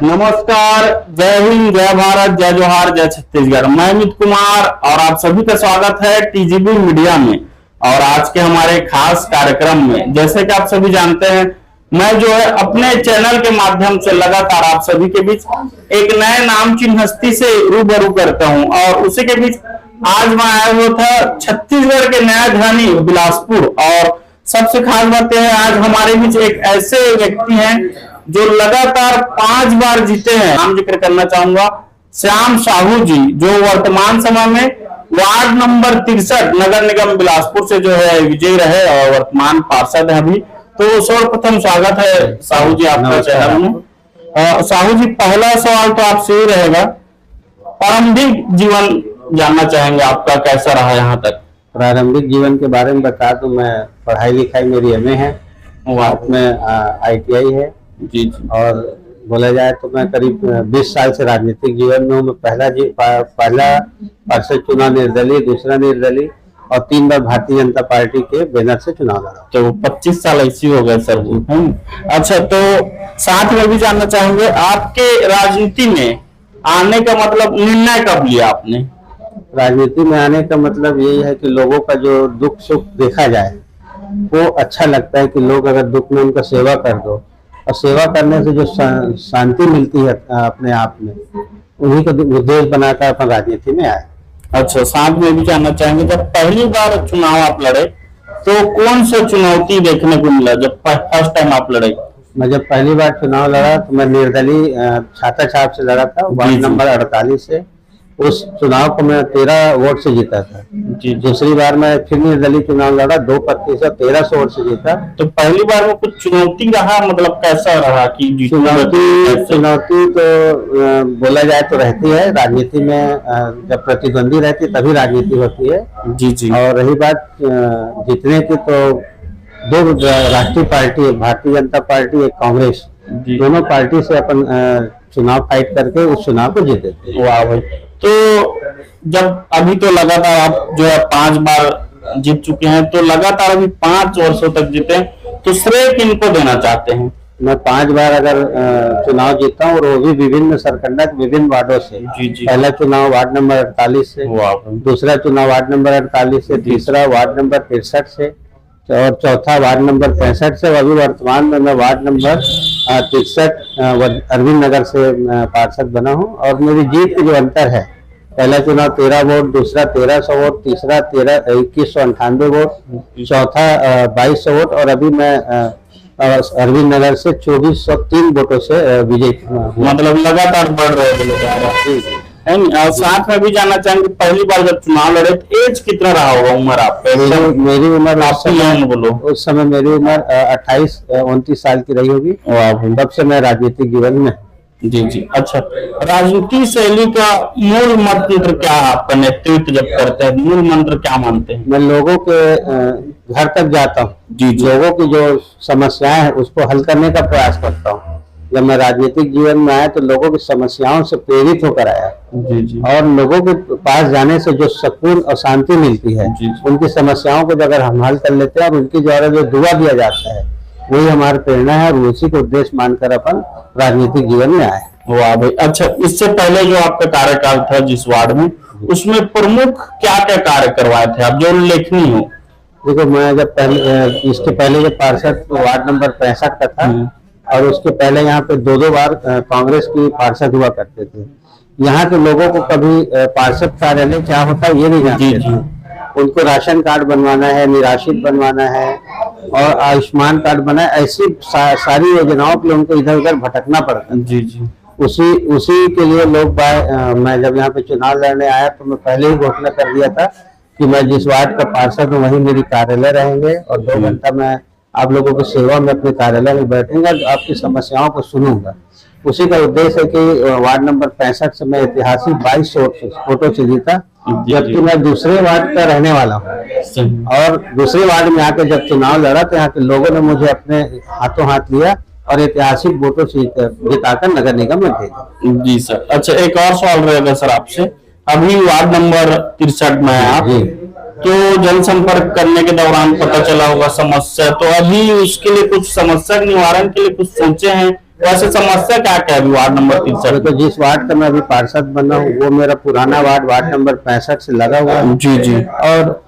नमस्कार, जय हिंद, जय भारत, जय जोहार, जय छत्तीसगढ़। मैं अमित कुमार और आप सभी का स्वागत है टीजीबी मीडिया में। और आज के हमारे खास कार्यक्रम में, जैसे कि आप सभी जानते हैं, मैं जो है अपने चैनल के माध्यम से लगातार आप सभी के बीच एक नए नामचीन हस्ती से रूबरू करता हूं। और उसी के बीच आज मैं आया हुआ था छत्तीसगढ़ के न्यायधानी बिलासपुर। और सबसे खास बात यह है, आज हमारे बीच एक ऐसे व्यक्ति हैं जो लगातार 5 बार जीते हैं। नाम जिक्र करना चाहूंगा श्याम साहू जी, जो वर्तमान समय में वार्ड नंबर 63 नगर निगम बिलासपुर से जो है विजयी रहे और वर्तमान पार्षद है अभी। तो सर्वप्रथम स्वागत है साहू जी आपका चैनल में। साहू जी, पहला सवाल तो आपसे ही रहेगा, प्रारंभिक जीवन जानना चाहेंगे आपका, कैसा रहा यहाँ तक? प्रारंभिक जीवन के बारे में बता तो मैं पढ़ाई लिखाई मेरी एमए है, में आईटीआई है जी जी। और बोला जाए तो मैं करीब 20 साल से राजनीतिक जीवन में हूँ। मैं पहला पार्षद चुनाव निर्दलीय, दूसरा निर्दलीय और 3 बार भारतीय जनता पार्टी के बैनर से चुनाव लड़ा। तो 25 साल ऐसी हो गए सर जी। अच्छा, तो साथ में भी जानना चाहेंगे आपके राजनीति में आने का मतलब, निर्णय कब लिया आपने? राजनीति में आने का मतलब यही है कि लोगों का जो दुख सुख देखा जाए, वो अच्छा लगता है कि लोग अगर दुख में उनका सेवा कर दो, और सेवा करने से जो शांति मिलती है अपने आप में, उन्हीं को उद्देश्य बनाकर अपन राजनीति में आए। अच्छा, साथ में भी जानना चाहेंगे, जब पहली बार चुनाव आप लड़े तो कौन सा चुनौती देखने को मिला जब फर्स्ट टाइम आप लड़े? मैं जब पहली बार चुनाव लड़ा तो मैं निर्दलीय छाता छाप से लड़ा था, वार्ड नंबर 48 से। उस चुनाव को मैं 13 वोट से जीता था जी। दूसरी बार मैं फिर निर्दलीय चुनाव लड़ा, 2% 1300 वोट से जीता। तो पहली बार में कुछ चुनौती रहा, मतलब कैसा रहा कि चुनौती तो बोला जाए तो रहती है राजनीति में। जब प्रतिद्वंदी रहती है तभी राजनीति होती है जी जी। और रही बात जीतने की, तो 2 राष्ट्रीय पार्टी है, भारतीय जनता पार्टी, एक कांग्रेस, दोनों पार्टी से अपन चुनाव फाइट करके उस चुनाव को जीते थे। वाह भाई। तो जब अभी तो लगातार आप जो है 5 बार जीत चुके हैं, तो लगातार अभी 5 वर्षों तक जीते, तो श्रेय किनको देना चाहते हैं? मैं 5 बार अगर चुनाव जीता हूँ, और वो भी विभिन्न सरकंडक विभिन्न वार्डों से। जी जी। पहला चुनाव वार्ड नंबर 48 से, दूसरा चुनाव वार्ड नंबर 48 से, तीसरा वार्ड नंबर 63 से, और चौथा वार्ड नंबर 65 से। अभी वर्तमान में मैं वार्ड नंबर 63 अरविंद नगर से पार्षद बना हूं। और मेरी जीत के जो अंतर है, पहला चुनाव 13 वोट, दूसरा 1300 वोट, तीसरा 2198 वोट, चौथा 2200 वोट, और अभी मैं अरविंद नगर से 2403 वोटों से विजयी हुआ। मतलब लगातार बढ़ रहे हैं। और साथ में भी जानना चाहेंगे, पहली बार जब चुनाव लड़े तो एज कितना रहा होगा, उम्र आपका? मेरी उम्र बोलो। उस समय मेरी उम्र 28-29 साल की रही होगी। तब से मैं राजनीतिक जीवन में। जी जी। अच्छा, राजनीति शैली का मूल मंत्र क्या है? आपका नेतृत्व जब करते हैं, मूल मंत्र क्या मानते हैं? मैं लोगों के घर तक जाता हूँ जी, लोगों की जो समस्याएं हैं उसको हल करने का प्रयास करता हूँ। जब मैं राजनीतिक जीवन में आया तो लोगों की समस्याओं से प्रेरित होकर आया जी जी। और लोगों के पास जाने से जो सुकून और शांति मिलती है जी, उनकी समस्याओं को अगर हम हल कर लेते हैं और उनके द्वारा जो दुआ दिया जाता है, वही हमारी प्रेरणा है, और उसी को उद्देश्य मानकर अपन राजनीतिक जीवन में आए। वाह भाई। अच्छा, इससे पहले जो आपका कार्यकाल था जिस वार्ड में, उसमें प्रमुख क्या क्या कार्य करवाए थे आप, जो उल्लेखनीय हो? देखो, मैं जब इसके पहले जब पार्षद वार्ड नंबर 65 का था, और उसके पहले यहाँ पे 2 बार कांग्रेस की पार्षद हुआ करते थे। यहाँ के लोगों को कभी पार्षद कार्यालय क्या होता है ये नहीं जानते थे। उनको राशन कार्ड बनवाना है, निराश्रित बनवाना है, और आयुष्मान कार्ड बना है, ऐसी सारी योजनाओं के लिए उनको इधर उधर भटकना पड़ता है जी जी। उसी के लिए लोग मैं जब यहाँ पे चुनाव लड़ने आया तो मैं पहले ही घोषणा कर दिया था कि मैं जिस वार्ड का पार्षद हूँ वही मेरी कार्यालय रहेंगे, और 2 घंटा मैं आप लोगों की सेवा में अपने कार्यालय में बैठूंगा, आपकी समस्याओं को सुनूंगा। उसी का उद्देश्य है कि वार्ड नंबर 65 से मैं ऐतिहासिक 2200 वोटों से जीता, जबकि मैं दूसरे वार्ड का रहने वाला हूँ। और दूसरे वार्ड में आकर जब चुनाव लड़ा तो यहाँ के लोगों ने मुझे अपने हाथों हाथ लिया और ऐतिहासिक वोटों से जिताकर नगर निगम में भेजा। जी सर। अच्छा, एक और सवाल रहेगा सर आपसे। अभी वार्ड नंबर 63 में है आप, तो जनसंपर्क करने के दौरान पता चला होगा समस्या, तो अभी उसके लिए कुछ समस्या के निवारण के लिए कुछ सोचे हैं वैसे समस्या क्या क्या है अभी वार्ड नंबर 63? तो जिस वार्ड का मैं अभी पार्षद बना हूँ वो मेरा पुराना वार्ड नंबर 65 से लगा हुआ है। जी जी। और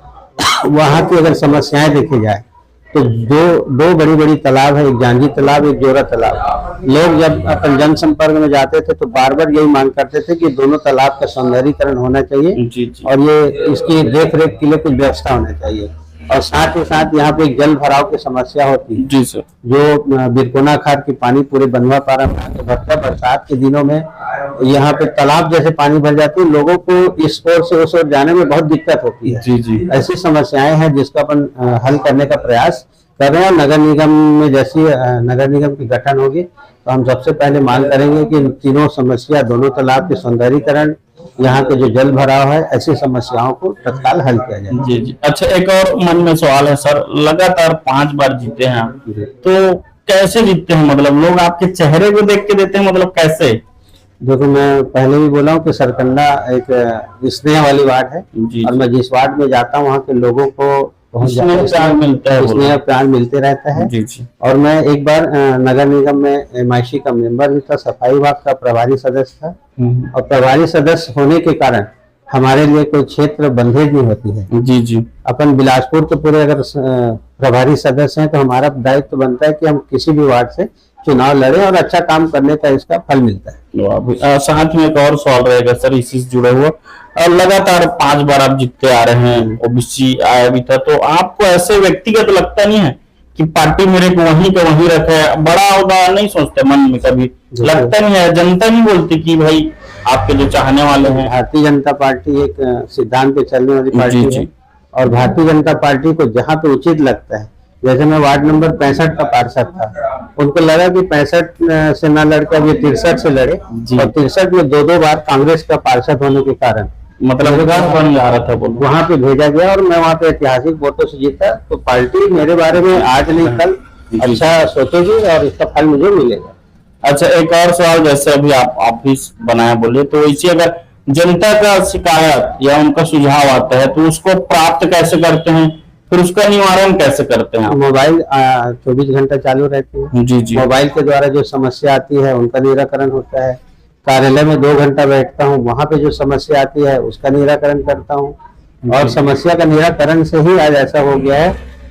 वहाँ की अगर समस्याएं देखी जाए तो दो बड़ी बड़ी तालाब है, एक जांजी तालाब, एक जोरा तालाब। लोग जब अपन जनसंपर्क में जाते थे तो बार बार यही मांग करते थे कि दोनों तालाब का सौंदर्यीकरण होना चाहिए। जी जी। और ये इसकी देख रेख के लिए कुछ व्यवस्था होना चाहिए। और साथ ही साथ यहाँ पे जल भराव की समस्या होती है। जी सर। जो बिरकोना खाद की पानी पूरे बनवा पारा में आके भरता, बरसात के दिनों में यहाँ पे तालाब जैसे पानी भर जाती है, लोगों को इस ओर से उस ओर जाने में बहुत दिक्कत होती है। जी जी। ऐसी समस्याएं हैं जिसका अपन हल करने का प्रयास कर रहे हैं। नगर निगम में जैसी नगर निगम की गठन होगी तो हम सबसे पहले मांग करेंगे कि इन तीनों समस्या, दोनों तालाब के सौंदर्यीकरण, यहाँ के जो जल भराव है, ऐसी समस्याओं को तत्काल हल किया जाए। जी जी। अच्छा, एक और मन में सवाल है सर, लगातार 5 बार जीते हैं आप, तो कैसे जीतते हैं? मतलब लोग आपके चेहरे को देख के देते हैं, मतलब कैसे? देखो, मैं पहले भी बोला हूँ कि सरकंडा एक स्नेह वाली वार्ड है। और मैं जिस वार्ड में जाता हूँ वहाँ के लोगों को स्नेह प्यार मिलता है, स्नेह प्यार मिलते रहता है। जी जी। और मैं एक बार नगर निगम में MIC का मेंबर भी था, सफाई विभाग का प्रभारी सदस्य था। और प्रभारी सदस्य होने के कारण हमारे लिए कोई क्षेत्र बंधेज नहीं होती है। जी जी। अपन बिलासपुर के पूरे अगर प्रभारी सदस्य हैं तो हमारा दायित्व बनता है कि हम किसी भी वार्ड से चुनाव लड़े और अच्छा काम करने का इसका फल मिलता है। साथ में एक और सवाल रहेगा सर इसी से जुड़े हुआ, और लगातार 5 बार आप जीतते आ रहे हैं, OBC आया भी था, तो आपको ऐसे व्यक्तिगत लगता नहीं है कि पार्टी मेरे को वहीं का वहीं रखे? बड़ा होगा नहीं सोचते मन में कभी? लगता नहीं है? जनता नहीं बोलती कि भाई आपके जो चाहने वाले हैं? भारतीय जनता पार्टी एक सिद्धांत पे चलने वाली पार्टी है। और भारतीय जनता पार्टी को जहाँ पे उचित लगता है, जैसे मैं वार्ड नंबर 65 का पार्षद था, उनको लगा कि 65 से न लड़कर अब ये 63 से लड़े। और 63 में 2 बार कांग्रेस का पार्षद होने के कारण मतलब बन जा रहा था, वहां पे भेजा गया और मैं वहां पे ऐतिहासिक वोटों से जीता। तो पार्टी मेरे बारे में आज नहीं कल अच्छा सोचेगी और इसका फल मुझे मिलेगा। अच्छा, एक और सवाल, जैसे अभी आप ऑफिस बनाया बोले, तो इसी अगर जनता का शिकायत या उनका सुझाव आता है तो उसको प्राप्त कैसे करते हैं, फिर उसका निवारण कैसे करते हैं? मोबाइल 24 घंटा चालू रहती है। जी जी। मोबाइल के द्वारा जो समस्या आती है उनका निराकरण होता है। कार्यालय में 2 घंटा बैठता हूँ, वहां पे जो समस्या आती है उसका निराकरण करता हूँ। और समस्या का निराकरण से ही आज ऐसा हो गया है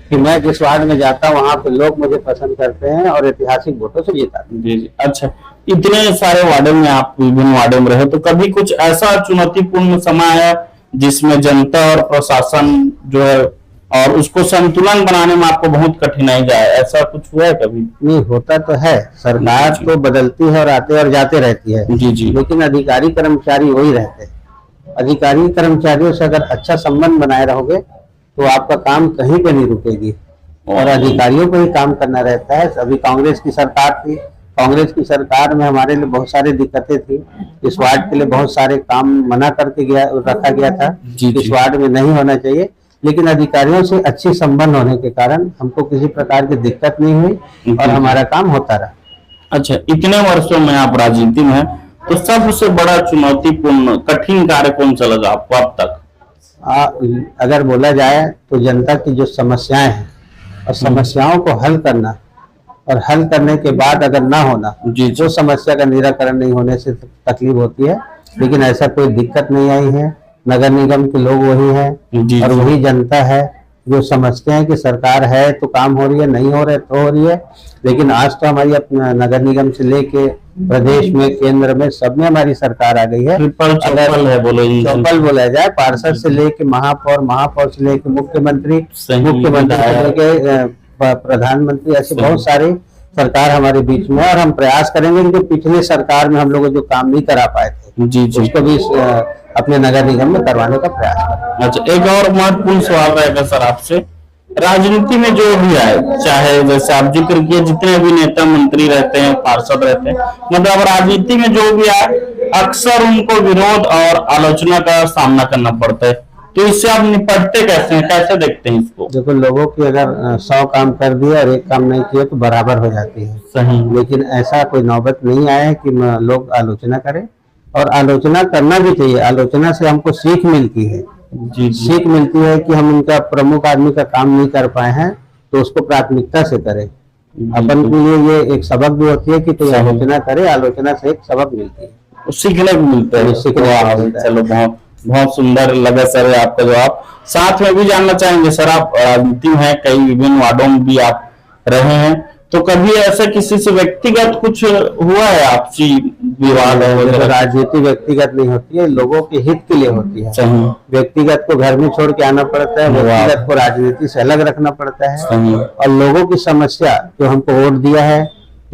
कि मैं जिस वार्ड में जाता हूँ वहां पे लोग मुझे पसंद करते हैं और ऐतिहासिक वोटों से जीताते हैं। जी जी। अच्छा, इतने सारे वार्डों में आप विभिन्न वार्डों में रहे, तो कभी कुछ ऐसा चुनौतीपूर्ण समय आया जिसमें जनता और प्रशासन जो है और उसको संतुलन बनाने में आपको बहुत कठिनाई जाए, ऐसा कुछ हुआ है कभी? नहीं, होता तो है। सरकार तो बदलती है और आते और जाते रहती है। जी जी। लेकिन अधिकारी कर्मचारी वही रहते हैं। अधिकारी कर्मचारियों से अगर अच्छा संबंध बनाए रहोगे तो आपका काम कहीं पे नहीं रुकेगी। और अधिकारियों को ही काम करना रहता है। अभी कांग्रेस की सरकार थी, कांग्रेस की सरकार में हमारे लिए बहुत सारी दिक्कतें थी। इस वार्ड के लिए बहुत सारे काम मना करके रखा गया था, इस वार्ड में नहीं होना चाहिए। लेकिन अधिकारियों से अच्छी संबंध होने के कारण हमको किसी प्रकार की दिक्कत नहीं हुई और हमारा काम होता रहा। अच्छा, इतने वर्षों में आप राजनीति में हैं, तो सबसे बड़ा चुनौतीपूर्ण कठिन कार्य कौन सा लगा आपको अब तक? अगर बोला जाए तो जनता की जो समस्याएं हैं और समस्याओं को हल करना, और हल करने के बाद अगर ना होना, जो समस्या का निराकरण नहीं होने से तकलीफ होती है। लेकिन ऐसा कोई दिक्कत नहीं आई है। नगर निगम के लोग वही हैं और वही जनता है जो समझते हैं कि सरकार है तो काम हो रही है, नहीं हो रहा है तो हो रही है। लेकिन आज तो हमारी अपना नगर निगम से लेके प्रदेश में, केंद्र में, सब में हमारी सरकार आ गई है। चौपल बोला जाए, पार्षद से लेके महापौर, महापौर से लेके मुख्यमंत्री, मुख्यमंत्री से लेके प्रधानमंत्री, ऐसे बहुत सारे सरकार हमारे बीच में। और हम प्रयास करेंगे कि पिछले सरकार में हम लोग जो काम नहीं करा पाए थे उसको भी अपने नगर निगम में करवाने का प्रयास करें। अच्छा, एक और महत्वपूर्ण सवाल रहेगा सर आपसे, राजनीति में जो भी आए, चाहे जैसे आप जिक्र किए जितने भी नेता मंत्री रहते हैं, पार्षद रहते हैं, मतलब राजनीति में जो भी आए अक्सर उनको विरोध और आलोचना का सामना करना पड़ता है, तो इससे आप निपटते कैसे हैं, कैसे देखते हैं इसको? देखो, लोगों की अगर 100 काम कर दिया और 1 काम नहीं किया तो बराबर हो जाती है। सही। लेकिन ऐसा कोई नौबत नहीं आया है कि लोग आलोचना करें, और आलोचना करना भी चाहिए। आलोचना से हमको सीख मिलती है। सीख मिलती है कि हम उनका प्रमुख आदमी का काम नहीं कर पाए हैं तो उसको प्राथमिकता से करें। अपन के लिए ये एक सबक भी होती है कि कोई आलोचना करे, आलोचना से एक सबक मिलती है, सीखने को मिलता है। सीखने को मिलता है। चलो बहुत बहुत सुंदर लगा सर आपका जवाब। साथ में भी जानना चाहेंगे सर, आप राजनीति में हैं, कई विभिन्न वार्डों में भी आप रहे हैं, तो कभी ऐसा किसी से व्यक्तिगत कुछ हुआ है आपसी विवाद तो राजनीति व्यक्तिगत नहीं होती है, लोगों के हित के लिए होती है। व्यक्तिगत को घर में छोड़ के आना पड़ता है, व्यक्तिगत को राजनीति से अलग रखना पड़ता है, और लोगों की समस्या, जो हमको वोट दिया है,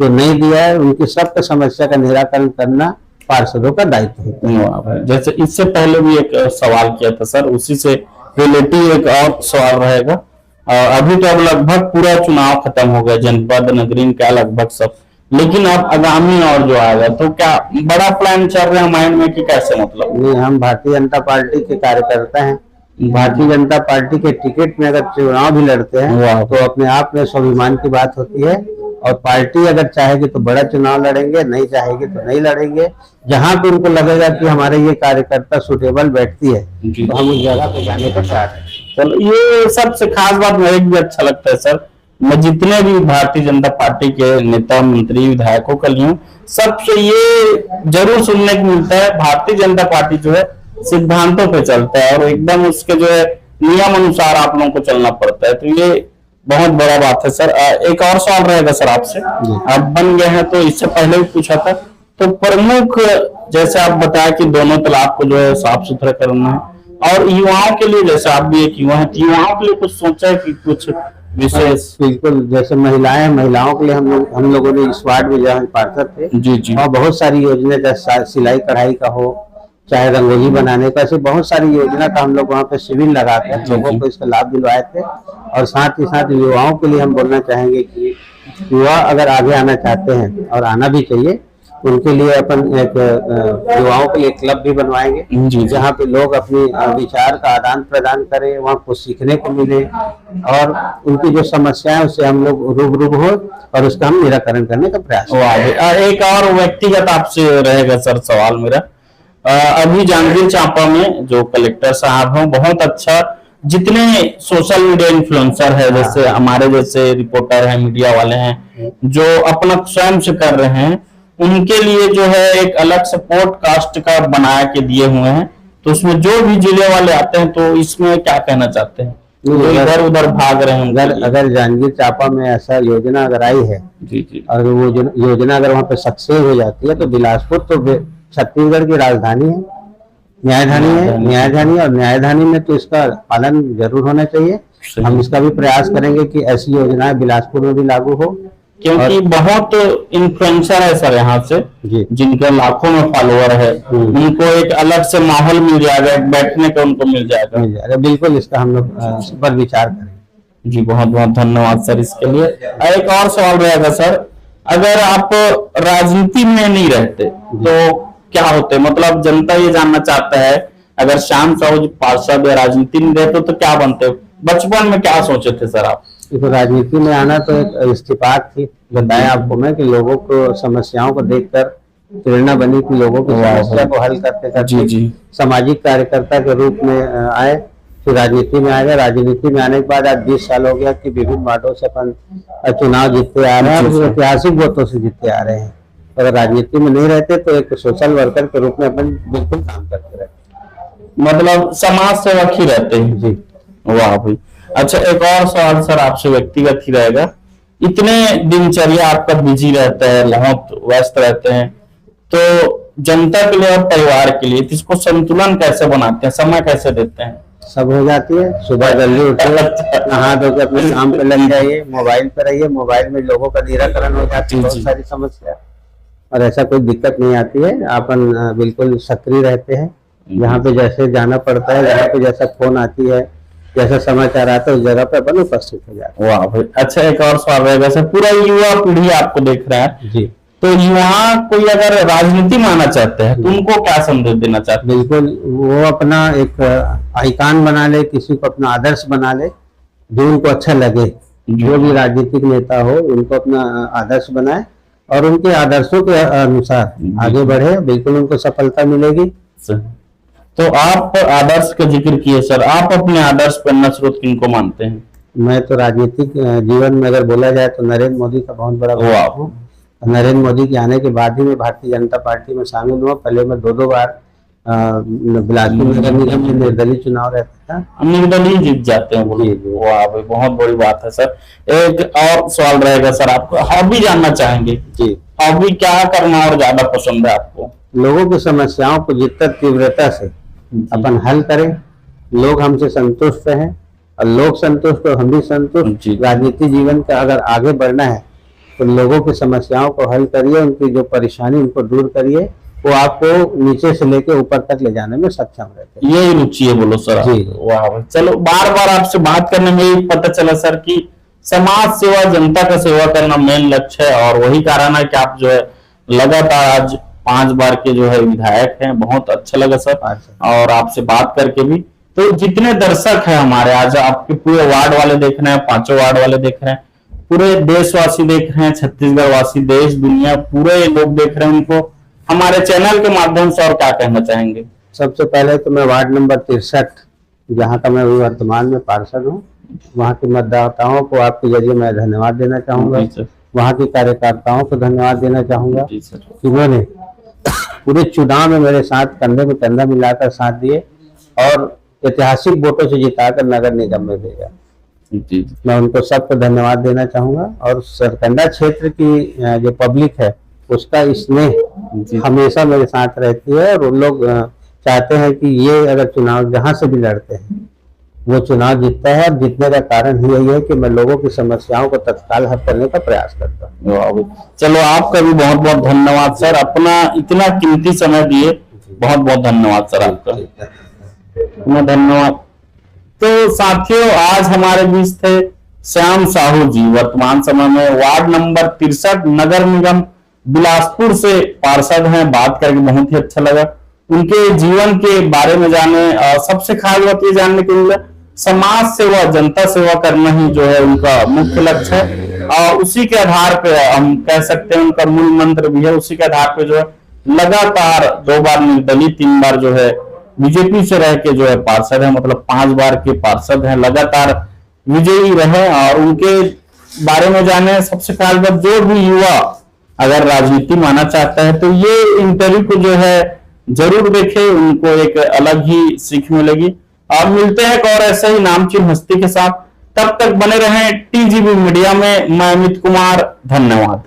जो नहीं दिया है, उनकी सबका समस्या का निराकरण करना पार्षदों का दायित्व होता है। जैसे इससे पहले भी एक सवाल किया था सर, उसी से रिलेटिव एक और सवाल रहेगा। अभी तो अब लगभग पूरा चुनाव खत्म हो गया, जनपद नगरीय का लगभग सब, लेकिन अब आगामी और जो आएगा, तो क्या बड़ा प्लान चल रहा है माइंड में कि कैसे? मतलब नहीं, हम भारतीय जनता पार्टी के कार्यकर्ता हैं। भारतीय जनता पार्टी के टिकट में अगर चुनाव भी लड़ते हैं तो अपने आप में स्वाभिमान की बात होती है, और पार्टी अगर चाहेगी तो बड़ा चुनाव लड़ेंगे, नहीं चाहेगी तो नहीं लड़ेंगे। जहां पे उनको लगेगा कि हमारे ये कार्यकर्ता सुटेबल बैठती है तो हम उस जगह पे जाने को चाह रहे हैं। चलो, ये सबसे खास बात मुझे भी अच्छा लगता है सर, मैं जितने भी भारतीय जनता पार्टी के नेता मंत्री विधायकों का लिया, सबसे ये जरूर सुनने को मिलता है, भारतीय जनता पार्टी जो है सिद्धांतों पे चलता है, और एकदम उसके जो है नियम अनुसार आप लोगों को चलना पड़ता है, तो ये बहुत बड़ा बात है सर। एक और सवाल रहेगा सर आपसे, आप बन गए हैं तो इससे पहले भी पूछा था, तो प्रमुख जैसे आप बताया कि दोनों तालाब को जो है साफ सुथरा करना है, और युवाओं के लिए, जैसे आप भी एक युवा हैं, तो युवाओं के लिए कुछ सोचा है कि कुछ विशेष? बिल्कुल, जैसे महिलाओं के लिए हम लोगों ने इस वार्ड में जहाँ पार्षद थे जी, और बहुत सारी योजना, जैसे सिलाई कढ़ाई का हो, चाहे रंगोली बनाने का, ऐसी बहुत सारी योजना का हम लोग वहाँ पे शिविर लगाकर लोगों को इसका लाभ दिलवाए थे। और साथ ही साथ युवाओं के लिए हम बोलना चाहेंगे कि युवा अगर आगे आना चाहते हैं, और आना भी चाहिए, उनके लिए अपन एक युवाओं के लिए क्लब भी बनवाएंगे, जहाँ पे लोग अपनी विचार का आदान प्रदान करें, वहाँ कुछ सीखने को मिले, और उनकी जो समस्याएं उससे हम लोग रूबरू हो और उसका हम निराकरण करने का प्रयास करें। एक और व्यक्तिगत आपसे रहेगा सर सवाल मेरा, अभी जांजगीर चांपा में जो कलेक्टर साहब हैं, बहुत अच्छा, जितने सोशल मीडिया इन्फ्लुएंसर है, जैसे हमारे जैसे रिपोर्टर हैं, मीडिया वाले हैं, जो अपना स्वयं से कर रहे हैं, उनके लिए जो है एक अलग से पॉडकास्ट का बना के दिए हुए हैं, तो उसमें जो भी जिले वाले आते हैं, तो इसमें क्या कहना चाहते हैं? तो इधर उधर भाग रहे हैं, अगर जांजगीर चांपा में ऐसा योजना अगर आई है जी, और वो योजना अगर वहाँ पे सक्सेस हो जाती है, तो बिलासपुर तो छत्तीसगढ़ की राजधानी है, न्यायधानी है, न्यायधानी, और न्यायधानी में तो इसका पालन जरूर होना चाहिए। हम इसका भी प्रयास करेंगे कि ऐसी योजनाएं बिलासपुर में भी लागू हो, क्योंकि बहुत इन्फ्लुएंसर है सर यहाँ से, जिनके लाखों में फॉलोअर है, उनको एक अलग से माहौल मिल जाएगा, बैठने का उनको मिल जाएगा। बिल्कुल, इसका हम लोग इस पर विचार करेंगे। जी, बहुत बहुत धन्यवाद सर इसके लिए। एक और सवाल रहेगा सर, अगर आप राजनीति में नहीं रहते तो क्या होते? मतलब जनता ये जानना चाहता है, अगर श्याम साहू पार्षद राजनीति में रहते तो क्या बनते? बचपन में क्या सोचे थे सर आप? तो राजनीति में आना तो एक इस्तेफाक थी, बताया आपको मैं, कि लोगों को समस्याओं को देखकर प्रेरणा बनी कि लोगों की समस्या को हल करते करते सामाजिक कार्यकर्ता के रूप में आए, फिर राजनीति में आ गए। राजनीति में आने के बाद आज 20 साल हो गया कि विभिन्न वार्डों से अपन चुनाव जीतते आ रहे हैं, और ऐतिहासिक वोटों से जीतते आ रहे हैं। अगर राजनीति में नहीं रहते तो एक सोशल वर्कर के रूप में अपन बिल्कुल काम करते रहते, मतलब समाज सेवक ही रहते हैं। जी, वाह भाई। अच्छा, एक और सवाल सर आपसे व्यक्तिगत ही रहेगा, इतने दिनचर्या आपका बिजी रहता है, बहुत व्यस्त रहते हैं, तो जनता के लिए और परिवार के लिए इसको संतुलन कैसे बनाते हैं, समय कैसे देते हैं? सब हो जाती है। सुबह जल्दी उठे, नहा धो के अपने काम पे लग जाइए, मोबाइल पे रहिए, मोबाइल में लोगों का निराकरण हो जाती है, बहुत सारी समस्या, और ऐसा कोई दिक्कत नहीं आती है। अपन बिल्कुल सक्रिय रहते हैं, जहाँ पे जैसे जाना पड़ता है, जहाँ पे जैसा फोन आती है, जैसा समाचार आता है, उस जगह पे अपन उपस्थित हो जाते हैं। वाह भाई। अच्छा, एक और सवाल रहेगा सर, पूरा युवा पीढ़ी आपको देख रहा है जी, तो युवा कोई अगर राजनीति में आना चाहते हैं तो उनको क्या संदेश देना चाहते हैं? बिल्कुल, वो अपना एक आइकान बना ले, किसी को अपना आदर्श बना ले, जो उनको अच्छा लगे। जो भी राजनीतिक नेता हो, उनको अपना आदर्श बनाए और उनके आदर्शों के अनुसार आगे बढ़े, बिल्कुल उनको सफलता मिलेगी। तो आप आदर्श का जिक्र किए सर, आप अपने आदर्श प्रेरणा स्रोत किनको मानते हैं? मैं तो राजनीतिक जीवन में अगर बोला जाए तो नरेंद्र मोदी का बहुत बड़ा वाह। भक्त हूँ। नरेंद्र मोदी के आने के बाद ही मैं भारतीय जनता पार्टी में शामिल हुआ। पहले मैं दो बार बिलासपुर नगर निगम में निर्दलीय चुनाव रहता था। निर्दलीय जीत जाते हैं, बोलिए। वाह भाई, बहुत बड़ी बात है सर। एक और सवाल रहेगा सर, आपको हॉबी जानना चाहेंगे जी। हॉबी क्या करना और ज्यादा पसंद है आपको? लोगों की समस्याओं को जितना तीव्रता से अपन हल करें, लोग हमसे संतुष्ट रहें और लोग संतुष्ट और हम भी संतुष्ट। राजनीतिक जीवन का अगर आगे बढ़ना है तो लोगों की समस्याओं को हल करिए, उनकी जो परेशानी उनको दूर करिए, वो आपको नीचे से लेके ऊपर तक ले जाने में सक्षम रहते हैं। यही रुचि है, बोलो सर। जी। वाह भाई, चलो बार बार आपसे बात करने में ही पता चला सर कि समाज सेवा, जनता का सेवा करना मेन लक्ष्य है, और वही कारण है कि आप जो है लगातार आज 5 बार के जो है विधायक हैं। बहुत अच्छा लगा सर, और आपसे बात करके भी। तो जितने दर्शक हैं हमारे, आज आपके पूरे वार्ड वाले देख रहे हैं, 5 वार्ड वाले देख रहे हैं, पूरे देशवासी देख रहे हैं, छत्तीसगढ़ वासी, देश दुनिया पूरे लोग देख रहे हैं, उनको हमारे चैनल के माध्यम से और क्या कहना चाहेंगे? सबसे पहले तो मैं वार्ड नंबर 63 जहाँ का मैं वर्तमान में पार्षद हूँ, वहाँ के मतदाताओं को आपके जरिए मैं धन्यवाद देना चाहूंगा। वहाँ के कार्यकर्ताओं को धन्यवाद देना चाहूंगा, जिन्होंने पूरे चुनाव में मेरे साथ कंधे में कंधा मिलाकर साथ दिए और ऐतिहासिक वोटों से जिताकर नगर निगम में भेजा। मैं उनको सबको धन्यवाद देना चाहूंगा। और सरकंडा क्षेत्र की जो पब्लिक है उसका स्नेह हमेशा मेरे साथ रहती है, और उन लोग चाहते हैं कि ये अगर चुनाव जहां से भी लड़ते हैं वो चुनाव जीतता है। और जीतने का कारण ही यही है कि मैं लोगों की समस्याओं को तत्काल हल करने का प्रयास करता हूँ। चलो आपका भी बहुत बहुत धन्यवाद सर, अपना इतना कीमती समय दिए, बहुत बहुत धन्यवाद सर आपका। धन्यवाद। तो साथियों, आज हमारे बीच थे श्याम साहू जी, वर्तमान समय में वार्ड नंबर 63 नगर निगम बिलासपुर से पार्षद हैं। बात करके बहुत ही अच्छा लगा, उनके जीवन के बारे में जाने, और सबसे खास बात ये जानने के लिए समाज सेवा, जनता सेवा करना ही जो है उनका मुख्य लक्ष्य है, और उसी के आधार पे हम कह सकते हैं उनका मूल मंत्र भी है। उसी के आधार पे जो है लगातार 2 बार निर्दलीय, 3 बार जो है बीजेपी से रह के जो है पार्षद है, मतलब 5 बार के पार्षद हैं, लगातार विजयी रहे। और उनके बारे में जाने, सबसे खास बात, जो भी युवा अगर राजनीति माना चाहता है तो ये इंटरव्यू को जो है जरूर देखे, उनको एक अलग ही सीख मिलेगी। और मिलते हैं एक और ऐसे ही नामचीन हस्ती के साथ, तब तक बने रहें टीजीबी मीडिया में। मैं अमित कुमार, धन्यवाद।